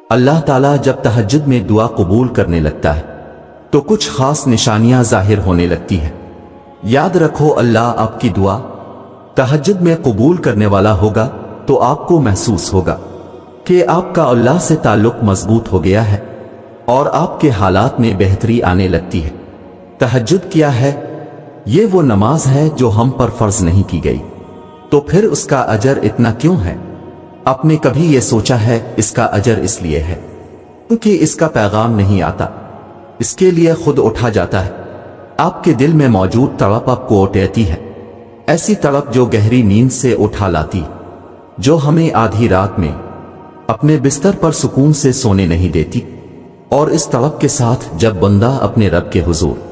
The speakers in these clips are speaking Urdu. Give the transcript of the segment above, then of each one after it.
اللہ تعالیٰ جب تہجد میں دعا قبول کرنے لگتا ہے تو کچھ خاص نشانیاں ظاہر ہونے لگتی ہیں۔ یاد رکھو، اللہ آپ کی دعا تہجد میں قبول کرنے والا ہوگا تو آپ کو محسوس ہوگا کہ آپ کا اللہ سے تعلق مضبوط ہو گیا ہے اور آپ کے حالات میں بہتری آنے لگتی ہے۔ تہجد کیا ہے؟ یہ وہ نماز ہے جو ہم پر فرض نہیں کی گئی، تو پھر اس کا اجر اتنا کیوں ہے؟ آپ نے کبھی یہ سوچا ہے؟ اس کا اجر اس لیے ہے کیونکہ اس کا پیغام نہیں آتا، اس کے لیے خود اٹھا جاتا ہے۔ آپ کے دل میں موجود تڑپ آپ کو اٹھاتی ہے، ایسی تڑپ جو گہری نیند سے اٹھا لاتی، جو ہمیں آدھی رات میں اپنے بستر پر سکون سے سونے نہیں دیتی۔ اور اس تڑپ کے ساتھ جب بندہ اپنے رب کے حضور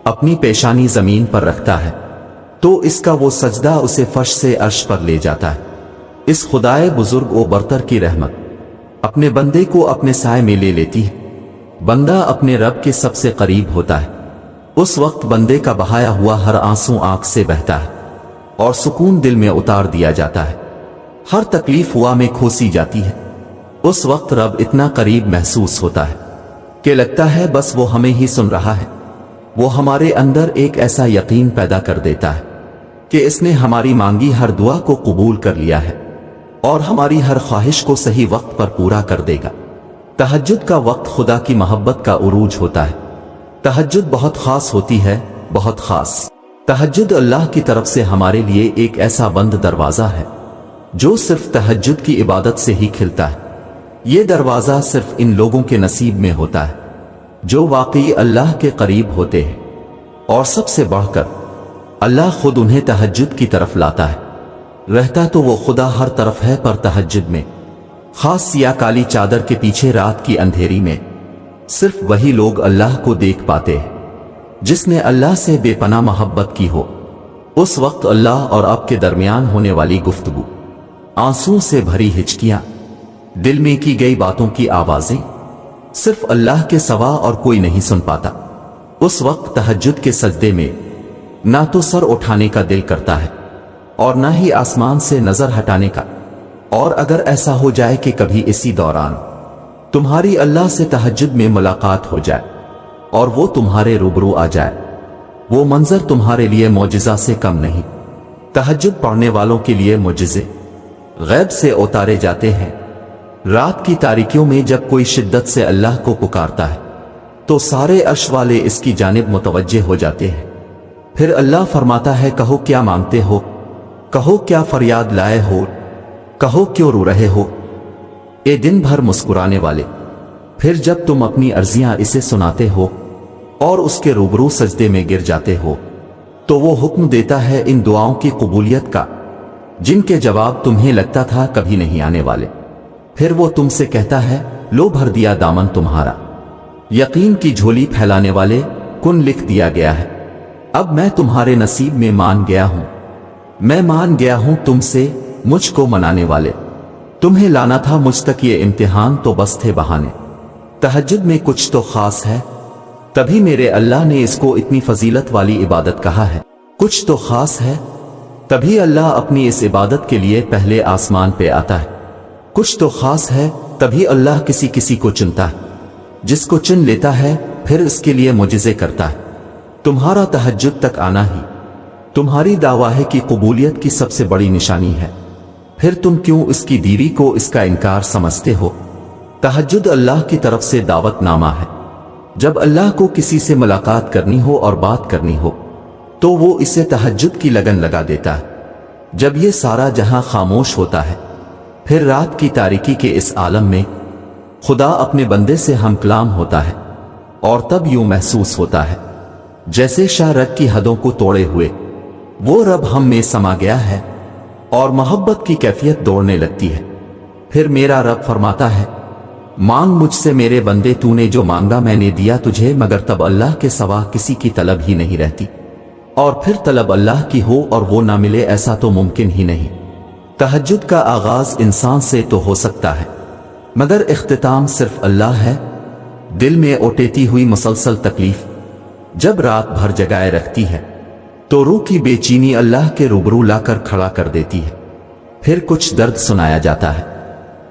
اپنی پیشانی زمین پر رکھتا ہے تو اس کا وہ سجدہ اسے فرش سے عرش پر لے جاتا ہے۔ اس خدائے بزرگ و برتر کی رحمت اپنے بندے کو اپنے سائے میں لے لیتی ہے۔ بندہ اپنے رب کے سب سے قریب ہوتا ہے۔ اس وقت بندے کا بہایا ہوا ہر آنسو آنکھ سے بہتا ہے اور سکون دل میں اتار دیا جاتا ہے، ہر تکلیف ہوا میں کھوسی جاتی ہے۔ اس وقت رب اتنا قریب محسوس ہوتا ہے کہ لگتا ہے بس وہ ہمیں ہی سن رہا ہے۔ وہ ہمارے اندر ایک ایسا یقین پیدا کر دیتا ہے کہ اس نے ہماری مانگی ہر دعا کو قبول کر لیا ہے اور ہماری ہر خواہش کو صحیح وقت پر پورا کر دے گا۔ تہجد کا وقت خدا کی محبت کا عروج ہوتا ہے۔ تہجد بہت خاص ہوتی ہے، بہت خاص۔ تہجد اللہ کی طرف سے ہمارے لیے ایک ایسا بند دروازہ ہے جو صرف تہجد کی عبادت سے ہی کھلتا ہے۔ یہ دروازہ صرف ان لوگوں کے نصیب میں ہوتا ہے جو واقعی اللہ کے قریب ہوتے ہیں، اور سب سے بڑھ کر اللہ خود انہیں تہجد کی طرف لاتا ہے۔ رہتا تو وہ خدا ہر طرف ہے، پر تہجد میں خاص سیاہ کالی چادر کے پیچھے رات کی اندھیری میں صرف وہی لوگ اللہ کو دیکھ پاتے ہیں جس نے اللہ سے بے پناہ محبت کی ہو۔ اس وقت اللہ اور آپ کے درمیان ہونے والی گفتگو، آنسوں سے بھری ہچکیاں، دل میں کی گئی باتوں کی آوازیں صرف اللہ کے سوا اور کوئی نہیں سن پاتا۔ اس وقت تہجد کے سجدے میں نہ تو سر اٹھانے کا دل کرتا ہے اور نہ ہی آسمان سے نظر ہٹانے کا۔ اور اگر ایسا ہو جائے کہ کبھی اسی دوران تمہاری اللہ سے تہجد میں ملاقات ہو جائے اور وہ تمہارے روبرو آ جائے، وہ منظر تمہارے لیے معجزہ سے کم نہیں۔ تہجد پڑھنے والوں کے لیے معجزے غیب سے اتارے جاتے ہیں۔ رات کی تاریکیوں میں جب کوئی شدت سے اللہ کو پکارتا ہے تو سارے عرش والے اس کی جانب متوجہ ہو جاتے ہیں۔ پھر اللہ فرماتا ہے، کہو کیا مانگتے ہو، کہو کیا فریاد لائے ہو، کہو کیوں رو رہے ہو اے دن بھر مسکرانے والے۔ پھر جب تم اپنی عرضیاں اسے سناتے ہو اور اس کے روبرو سجدے میں گر جاتے ہو تو وہ حکم دیتا ہے ان دعاؤں کی قبولیت کا جن کے جواب تمہیں لگتا تھا کبھی نہیں آنے والے۔ پھر وہ تم سے کہتا ہے، لو بھر دیا دامن تمہارا، یقین کی جھولی پھیلانے والے، کن لکھ دیا گیا ہے۔ اب میں تمہارے نصیب میں مان گیا ہوں، میں مان گیا ہوں تم سے، مجھ کو منانے والے۔ تمہیں لانا تھا مجھ تک یہ امتحان تو بس تھے بہانے۔ تہجد میں کچھ تو خاص ہے، تبھی میرے اللہ نے اس کو اتنی فضیلت والی عبادت کہا ہے۔ کچھ تو خاص ہے، تبھی اللہ اپنی اس عبادت کے لیے پہلے آسمان پہ آتا ہے۔ کچھ تو خاص ہے، تبھی اللہ کسی کسی کو چنتا ہے، جس کو چن لیتا ہے پھر اس کے لیے معجزے کرتا ہے۔ تمہارا تہجد تک آنا ہی تمہاری دعویٰ کی قبولیت کی سب سے بڑی نشانی ہے، پھر تم کیوں اس کی دیری کو اس کا انکار سمجھتے ہو؟ تہجد اللہ کی طرف سے دعوت نامہ ہے۔ جب اللہ کو کسی سے ملاقات کرنی ہو اور بات کرنی ہو تو وہ اسے تہجد کی لگن لگا دیتا ہے۔ جب یہ سارا جہاں خاموش ہوتا ہے، پھر رات کی تاریکی کے اس عالم میں خدا اپنے بندے سے ہم کلام ہوتا ہے، اور تب یوں محسوس ہوتا ہے جیسے شاہ رگ کی حدوں کو توڑے ہوئے وہ رب ہم میں سما گیا ہے، اور محبت کی کیفیت دوڑنے لگتی ہے۔ پھر میرا رب فرماتا ہے، مانگ مجھ سے میرے بندے، تو نے جو مانگا میں نے دیا تجھے، مگر تب اللہ کے سوا کسی کی طلب ہی نہیں رہتی، اور پھر طلب اللہ کی ہو اور وہ نہ ملے، ایسا تو ممکن ہی نہیں۔ تہجد کا آغاز انسان سے تو ہو سکتا ہے، مگر اختتام صرف اللہ ہے۔ دل میں اوٹیتی ہوئی مسلسل تکلیف جب رات بھر جگائے رکھتی ہے تو روح کی بے چینی اللہ کے روبرو لا کر کھڑا کر دیتی ہے۔ پھر کچھ درد سنایا جاتا ہے،